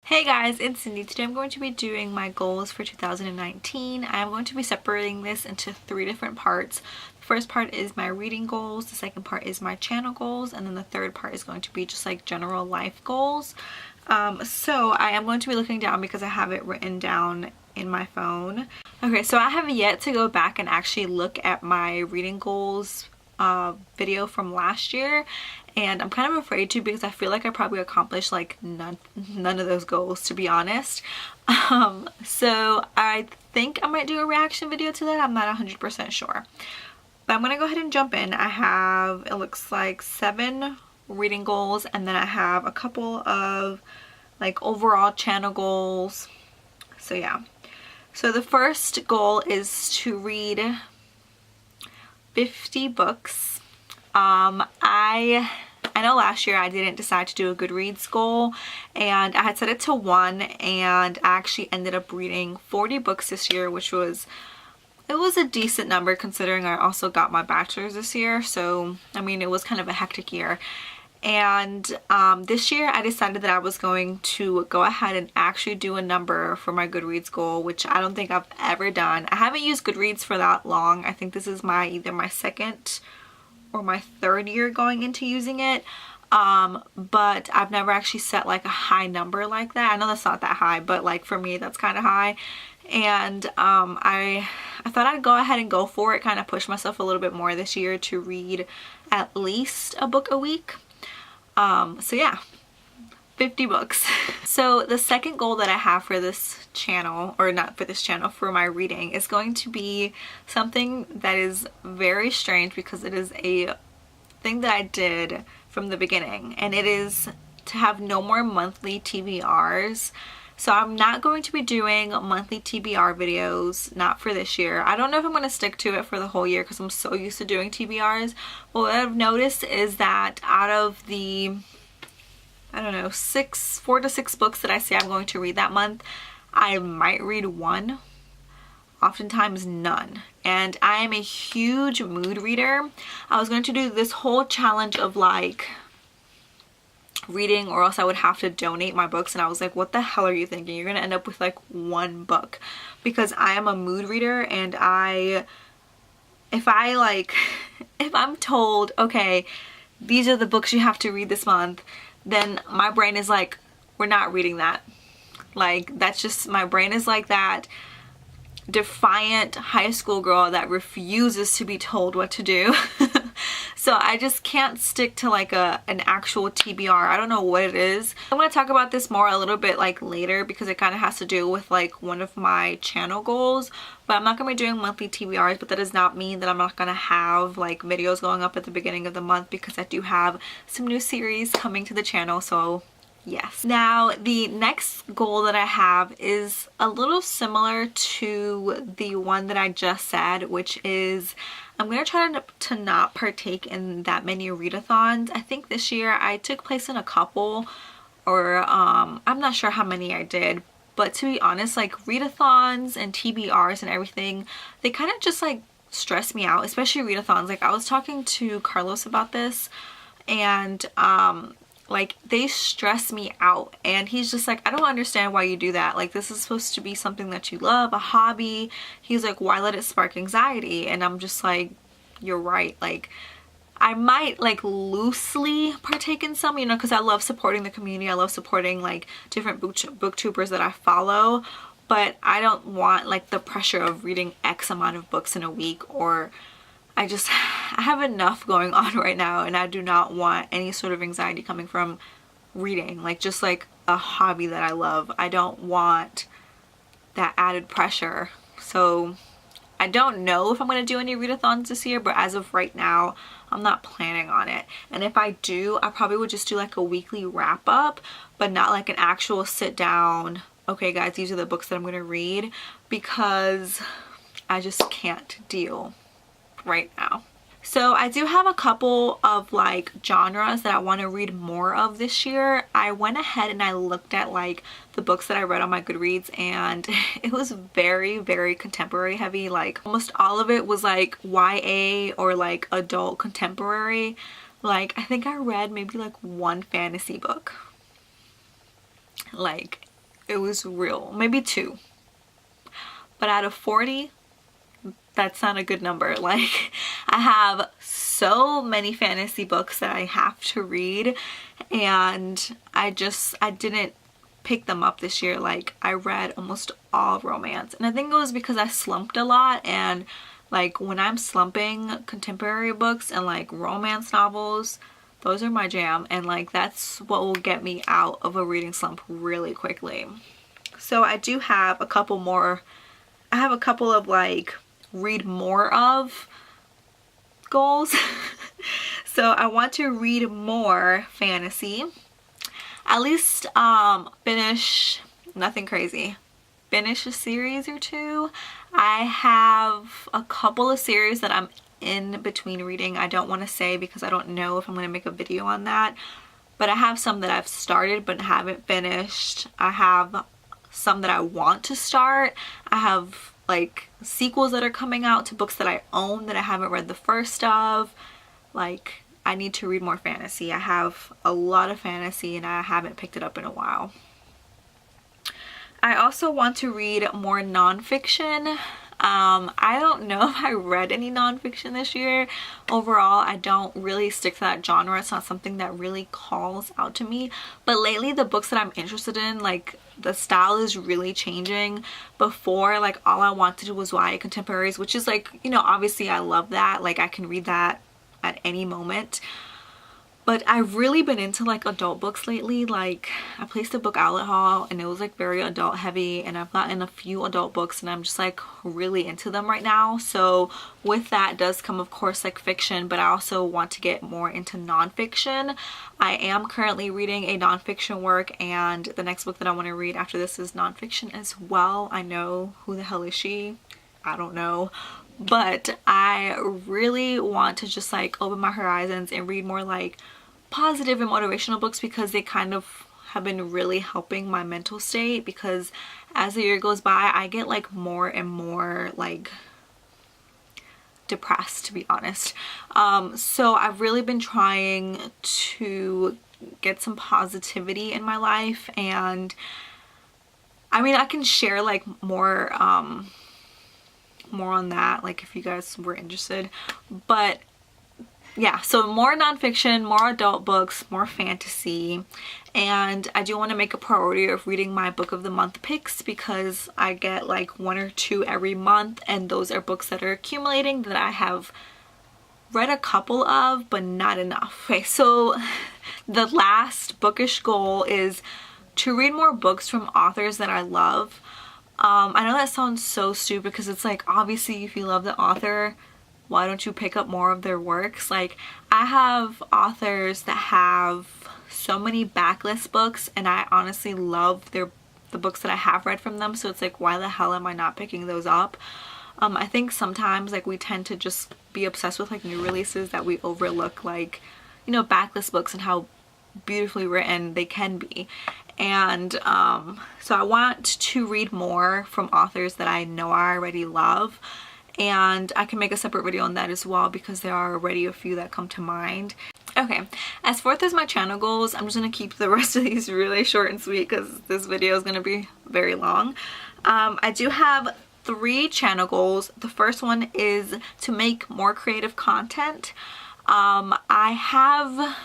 Hey guys, it's Cindy. Today I'm going to be doing my goals for 2019. I'm going to be separating this into 3 different parts. The first part is my reading goals, the second part is my channel goals, and then the third part is going to be just like general life goals. So I am going to be looking down because I have it written down in my phone. Okay, so I have yet to go back and actually look at my reading goals video from last year, and I'm kind of afraid to because I feel like I probably accomplished like none of those goals, to be honest. So I think I might do a reaction video to that. I'm not 100% sure, but I'm gonna go ahead and jump in. I have, it looks like 7 reading goals, and then I have a couple of like overall channel goals. So yeah, so the first goal is to read 50 books. I know last year I didn't decide to do a Goodreads goal, and I had set it to 1, and I actually ended up reading 40 books this year, which was, it was a decent number considering I also got my bachelor's this year. So I mean, it was kind of a hectic year. And this year I decided that I was going to go ahead and actually do a number for my Goodreads goal, which I don't think I've ever done. I haven't used Goodreads for that long. I think this is either my second or my third year going into using it. But I've never actually set like a high number like that. I know that's not that high, but like for me that's kind of high. And I thought I'd go ahead and go for it, kind of push myself a little bit more this year to read at least a book a week. So yeah, 50 books. So the second goal that I have for this channel, or not for this channel, for my reading, is going to be something that is very strange because it is a thing that I did from the beginning, and it is to have no more monthly TBRs. So I'm not going to be doing monthly TBR videos, not for this year. I don't know if I'm going to stick to it for the whole year because I'm so used to doing TBRs. But what I've noticed is that out of the, I don't know, 4 to 6 books that I say I'm going to read that month, I might read 1, oftentimes none. And I am a huge mood reader. I was going to do this whole challenge of like reading, or else I would have to donate my books, and I was like, what the hell are you thinking? You're gonna end up with like 1 book, because I am a mood reader, and if I'm told, okay, these are the books you have to read this month, then my brain is like, we're not reading that. Like, that's just, my brain is like that defiant high school girl that refuses to be told what to do. So I just can't stick to like an actual TBR. I don't know what it is. I'm going to talk about this more a little bit like later because it kind of has to do with like one of my channel goals. But I'm not going to be doing monthly TBRs, but that does not mean that I'm not going to have like videos going up at the beginning of the month, because I do have some new series coming to the channel. So yes. Now the next goal that I have is a little similar to the one that I just said, which is I'm going to try to not partake in that many readathons. I think this year I took place in a couple, or I'm not sure how many I did, but to be honest, like readathons and TBRs and everything, they kind of just like stress me out, especially readathons. Like I was talking to Carlos about this, and like they stress me out, and he's just like, I don't understand why you do that. Like, this is supposed to be something that you love, a hobby. He's like, why let it spark anxiety? And I'm just like, you're right. Like, I might like loosely partake in some, you know, because I love supporting the community. I love supporting like different booktubers that I follow, but I don't want like the pressure of reading X amount of books in a week, or I have enough going on right now, and I do not want any sort of anxiety coming from reading, like just like a hobby that I love. I don't want that added pressure. So I don't know if I'm going to do any readathons this year, but as of right now, I'm not planning on it. And if I do, I probably would just do like a weekly wrap up, but not like an actual sit down, okay guys, these are the books that I'm going to read, because I just can't deal right now. So I do have a couple of like genres that I want to read more of this year. I went ahead and I looked at like the books that I read on my Goodreads, and it was very, very contemporary heavy. Like almost all of it was like YA or like adult contemporary. Like I think I read maybe like 1 fantasy book. Like It was real. Maybe 2. But out of 40, that's not a good number. Like, I have so many fantasy books that I have to read, and I didn't pick them up this year. Like, I read almost all romance, and I think it was because I slumped a lot, and like when I'm slumping, contemporary books and like romance novels, those are my jam, and like that's what will get me out of a reading slump really quickly. So I do have a couple more. I have a couple of like read more of goals. So I want to read more fantasy, at least finish, nothing crazy, finish a series or 2. I have a couple of series that I'm in between reading. I don't want to say because I don't know if I'm going to make a video on that, but I have some that I've started but haven't finished. I have some that I want to start. I have like sequels that are coming out to books that I own that I haven't read the first of. Like, I need to read more fantasy. I have a lot of fantasy and I haven't picked it up in a while. I also want to read more nonfiction. I don't know if I read any nonfiction this year. Overall, I don't really stick to that genre. It's not something that really calls out to me. But lately, the books that I'm interested in, like, the style is really changing. Before, like, all I wanted was YA contemporaries, which is like, you know, obviously I love that. Like, I can read that at any moment. But I've really been into like adult books lately. Like, I placed a book outlet haul and it was like very adult heavy, and I've gotten a few adult books and I'm just like really into them right now. So with that does come, of course, like fiction, but I also want to get more into nonfiction. I am currently reading a nonfiction work, and the next book that I want to read after this is nonfiction as well. I know, who the hell is she? I don't know. But I really want to just like open my horizons and read more like positive and motivational books, because they kind of have been really helping my mental state, because as the year goes by I get like more and more like depressed, to be honest. So I've really been trying to get some positivity in my life, and I mean, I can share like more on that, like if you guys were interested. But yeah, so more nonfiction, more adult books, more fantasy, and I do want to make a priority of reading my book of the month picks, because I get like 1 or 2 every month, and those are books that are accumulating that I have read a couple of but not enough. Okay, so the last bookish goal is to read more books from authors that I love. I know that sounds so stupid, because it's like, obviously if you love the author, why don't you pick up more of their works? Like, I have authors that have so many backlist books, and I honestly love the books that I have read from them, so it's like, why the hell am I not picking those up? I think sometimes like we tend to just be obsessed with like new releases that we overlook, like, you know, backlist books and how beautifully written they can be. And so I want to read more from authors that I know I already love, and I can make a separate video on that as well, because there are already a few that come to mind. Okay, as far as my channel goals, I'm just going to keep the rest of these really short and sweet, because this video is going to be very long. I do have 3 channel goals. The first one is to make more creative content. I have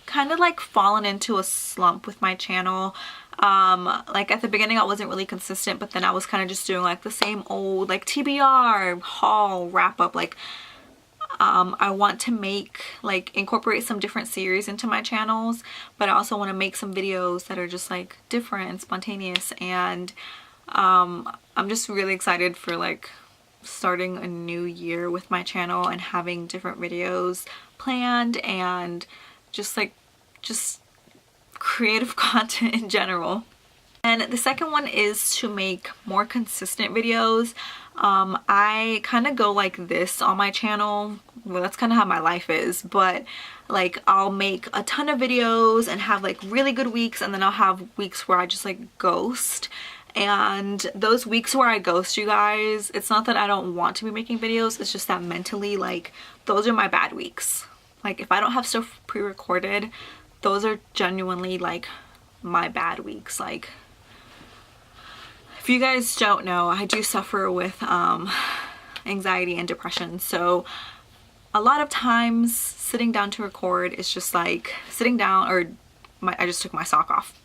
kind of like fallen into a slump with my channel. Like at the beginning I wasn't really consistent, but then I was kind of just doing like the same old like TBR haul wrap up. Like I want to make like incorporate some different series into my channels, but I also want to make some videos that are just like different and spontaneous, and I'm just really excited for like starting a new year with my channel and having different videos planned, and just creative content in general. And the second one is to make more consistent videos. I kind of go like this on my channel. Well, that's kind of how my life is, but like I'll make a ton of videos and have like really good weeks, and then I'll have weeks where I just like ghost. And those weeks where I ghost, you guys, it's not that I don't want to be making videos, it's just that mentally, like, those are my bad weeks. Like, if I don't have stuff pre-recorded, those are genuinely like my bad weeks. Like, If you guys don't know, I do suffer with anxiety and depression, so a lot of times sitting down to record is just like sitting down, or I just took my sock off,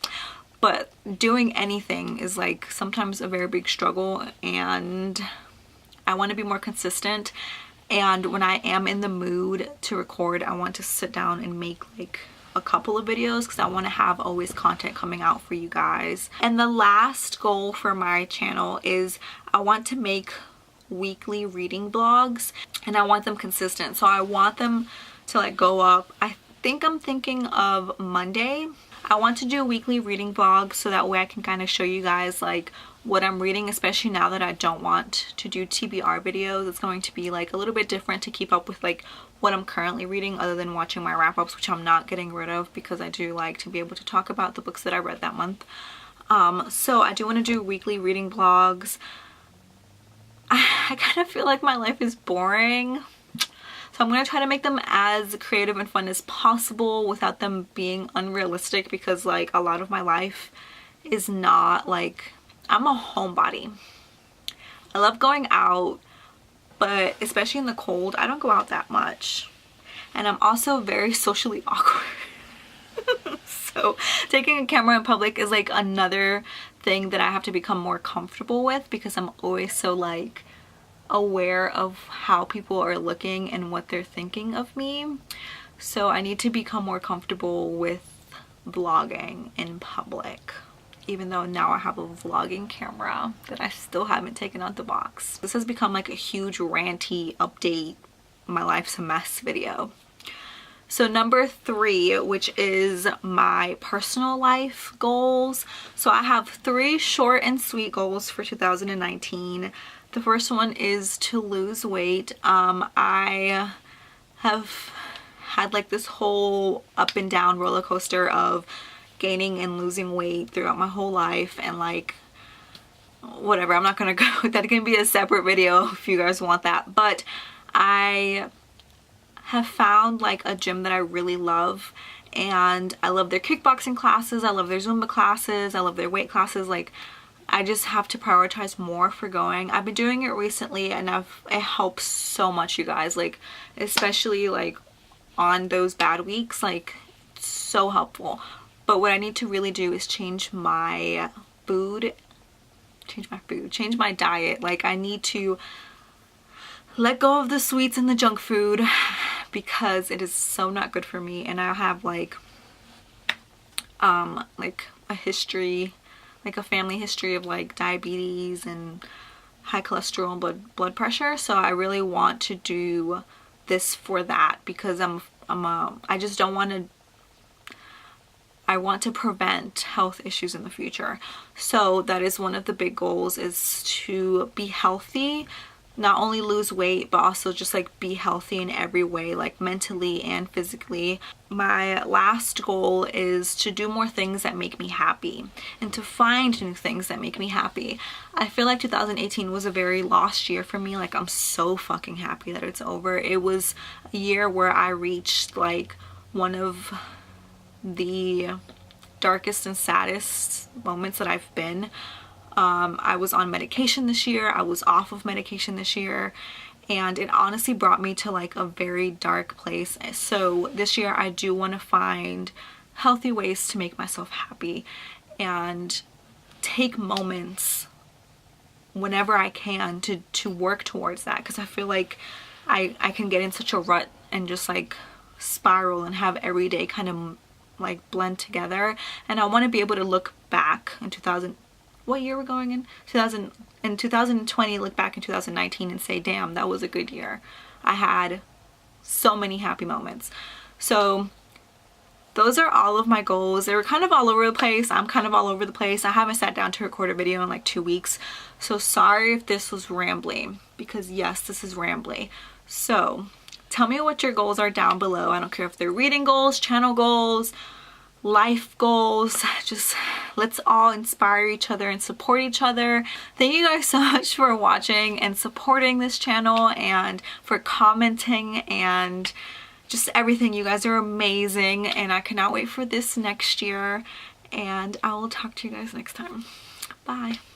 but doing anything is like sometimes a very big struggle, and I want to be more consistent. And when I am in the mood to record, I want to sit down and make like a couple of videos because I want to have always content coming out for you guys. And the last goal for my channel is I want to make weekly reading vlogs, and I want them consistent. So I want them to like go up. I think I'm thinking of Monday. I want to do weekly reading vlogs so that way I can kind of show you guys like what I'm reading, especially now that I don't want to do TBR videos. It's going to be like a little bit different to keep up with like what I'm currently reading, other than watching my wrap-ups, which I'm not getting rid of because I do like to be able to talk about the books that I read that month. So I do want to do weekly reading vlogs. I kind of feel like my life is boring, so I'm going to try to make them as creative and fun as possible without them being unrealistic, because like a lot of my life is not like, I'm a homebody. I love going out, but especially in the cold, I don't go out that much. And I'm also very socially awkward. So taking a camera in public is like another thing that I have to become more comfortable with, because I'm always so like aware of how people are looking and what they're thinking of me. So I need to become more comfortable with vlogging in public, even though now I have a vlogging camera that I still haven't taken out the box. This has become like a huge ranty update, my life's a mess video. So number 3, which is my personal life goals. So I have 3 short and sweet goals for 2019. The first one is to lose weight. I have had like this whole up and down roller coaster of gaining and losing weight throughout my whole life, and like whatever, I'm not gonna go, that can be a separate video if you guys want that. But I have found like a gym that I really love, and I love their kickboxing classes, I love their Zumba classes, I love their weight classes. Like I just have to prioritize more for going. I've been doing it recently, and it helps so much, you guys, like especially like on those bad weeks, like it's so helpful. But what I need to really do is change my diet. Like I need to let go of the sweets and the junk food, because it is so not good for me. And I have like a history, like a family history of like diabetes and high cholesterol and blood pressure. So I really want to do this for that, because I just don't want to, I want to prevent health issues in the future. So that is one of the big goals, is to be healthy, not only lose weight, but also just like be healthy in every way, like mentally and physically. My last goal is to do more things that make me happy, and to find new things that make me happy. I feel like 2018 was a very lost year for me. Like I'm so fucking happy that it's over. It was a year where I reached like one of the darkest and saddest moments that I've been. I was on medication this year, I was off of medication this year, and it honestly brought me to like a very dark place. So this year I do want to find healthy ways to make myself happy, and take moments whenever I can to work towards that, because I feel like I can get in such a rut and just like spiral and have every day kind of like blend together. And I want to be able to look back in what year we're going in? 2020, look back in 2019 and say, damn, that was a good year. I had so many happy moments. So those are all of my goals. They were kind of all over the place. I'm kind of all over the place. I haven't sat down to record a video in like 2 weeks. So sorry if this was rambly, because yes, this is rambly. So tell me what your goals are down below. I don't care if they're reading goals, channel goals, life goals. Just let's all inspire each other and support each other. Thank you guys so much for watching and supporting this channel, and for commenting and just everything. You guys are amazing, and I cannot wait for this next year, and I will talk to you guys next time. Bye.